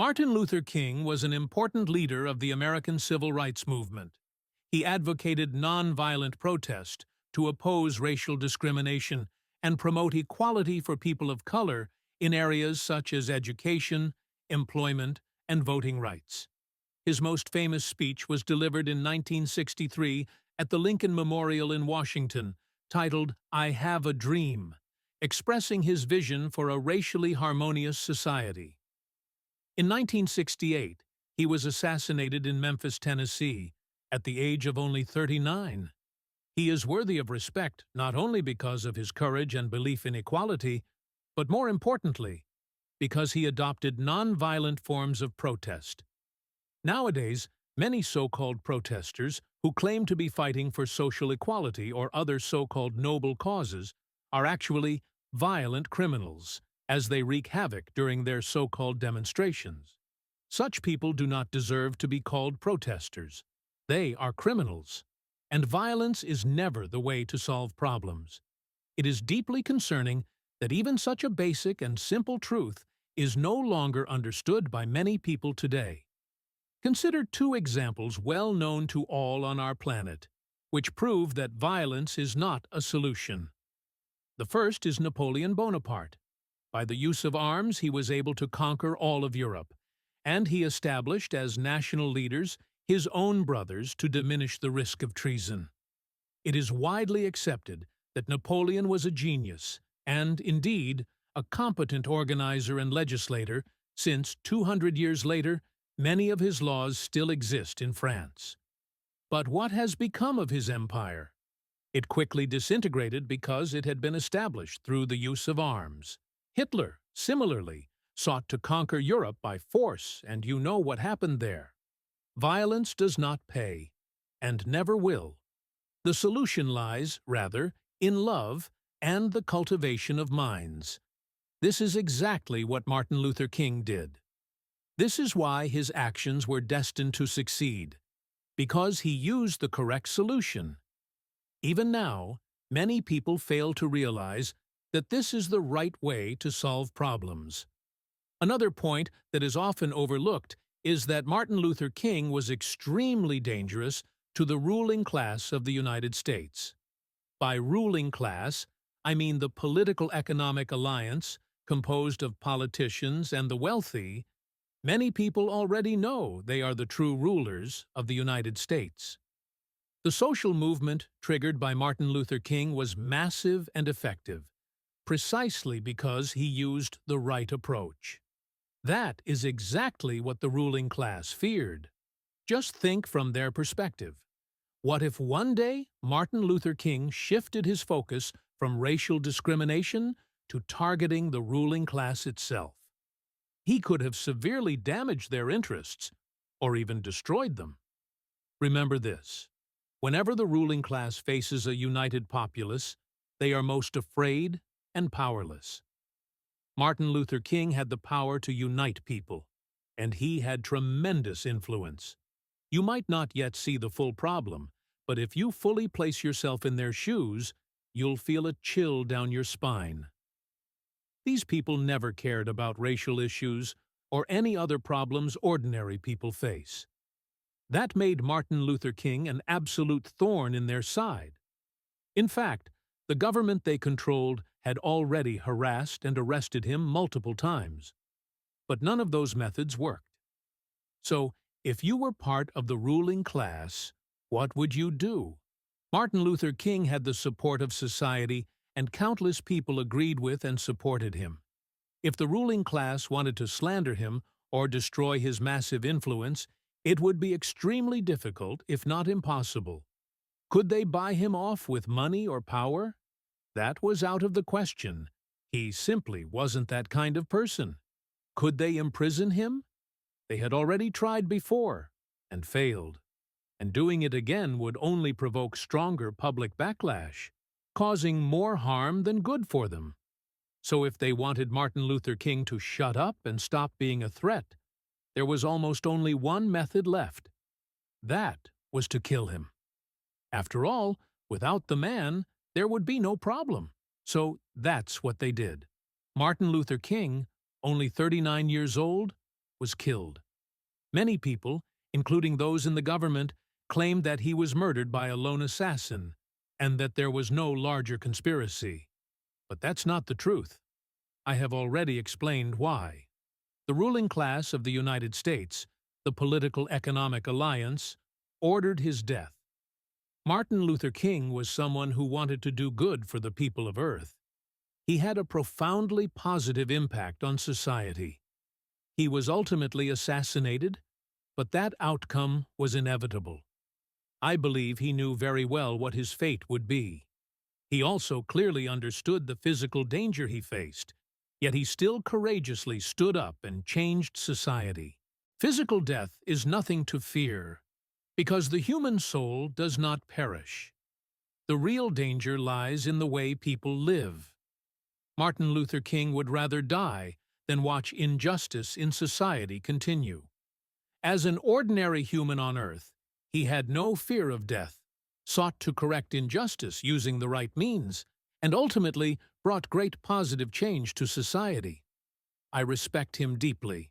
Martin Luther King was an important leader of the American civil rights movement. He advocated nonviolent protest to oppose racial discrimination and promote equality for people of color in areas such as education, employment, and voting rights. His most famous speech was delivered in 1963 at the Lincoln Memorial in Washington, titled "I Have a Dream," expressing his vision for a racially harmonious society. In 1968, he was assassinated in Memphis, Tennessee, at the age of only 39. He is worthy of respect not only because of his courage and belief in equality, but more importantly, because he adopted nonviolent forms of protest. Nowadays, many so-called protesters who claim to be fighting for social equality or other so-called noble causes are actually violent criminals, as they wreak havoc during their so-called demonstrations. Such people do not deserve to be called protesters. They are criminals. And violence is never the way to solve problems. It is deeply concerning that even such a basic and simple truth is no longer understood by many people today. Consider two examples well known to all on our planet, which prove that violence is not a solution. The first is Napoleon Bonaparte. By the use of arms, he was able to conquer all of Europe, and he established as national leaders his own brothers to diminish the risk of treason. It is widely accepted that Napoleon was a genius and, indeed, a competent organizer and legislator, since 200 years later, many of his laws still exist in France. But what has become of his empire? It quickly disintegrated because it had been established through the use of arms. Hitler, similarly, sought to conquer Europe by force, and you know what happened there. Violence does not pay, and never will. The solution lies, rather, in love and the cultivation of minds. This is exactly what Martin Luther King did. This is why his actions were destined to succeed, because he used the correct solution. Even now, many people fail to realize that this is the right way to solve problems. Another point that is often overlooked is that Martin Luther King was extremely dangerous to the ruling class of the United States. By ruling class, I mean the political economic alliance composed of politicians and the wealthy. Many people already know they are the true rulers of the United States. The social movement triggered by Martin Luther King was massive and effective, precisely because he used the right approach. That is exactly what the ruling class feared. Just think from their perspective. What if one day Martin Luther King shifted his focus from racial discrimination to targeting the ruling class itself? He could have severely damaged their interests, or even destroyed them. Remember this: whenever the ruling class faces a united populace, they are most afraid and powerless. Martin Luther King had the power to unite people, and he had tremendous influence. You might not yet see the full problem, but if you fully place yourself in their shoes, you'll feel a chill down your spine. These people never cared about racial issues or any other problems ordinary people face. That made Martin Luther King an absolute thorn in their side. In fact, the government they controlled had already harassed and arrested him multiple times. But none of those methods worked. So, if you were part of the ruling class, what would you do? Martin Luther King had the support of society, and countless people agreed with and supported him. If the ruling class wanted to slander him or destroy his massive influence, it would be extremely difficult, if not impossible. Could they buy him off with money or power? That was out of the question. He simply wasn't that kind of person. Could they imprison him? They had already tried before and failed, and doing it again would only provoke stronger public backlash, causing more harm than good for them. So if they wanted Martin Luther King to shut up and stop being a threat, there was almost only one method left. That was to kill him. After all, without the man, there would be no problem. So that's what they did. Martin Luther King, only 39 years old, was killed. Many people, including those in the government, claimed that he was murdered by a lone assassin and that there was no larger conspiracy. But that's not the truth. I have already explained why. The ruling class of the United States, the political economic alliance, ordered his death. Martin Luther King was someone who wanted to do good for the people of Earth. He had a profoundly positive impact on society. He was ultimately assassinated, but that outcome was inevitable. I believe he knew very well what his fate would be. He also clearly understood the physical danger he faced, yet he still courageously stood up and changed society. Physical death is nothing to fear, because the human soul does not perish. The real danger lies in the way people live. Martin Luther King would rather die than watch injustice in society continue. As an ordinary human on Earth, he had no fear of death, sought to correct injustice using the right means, and ultimately brought great positive change to society. I respect him deeply.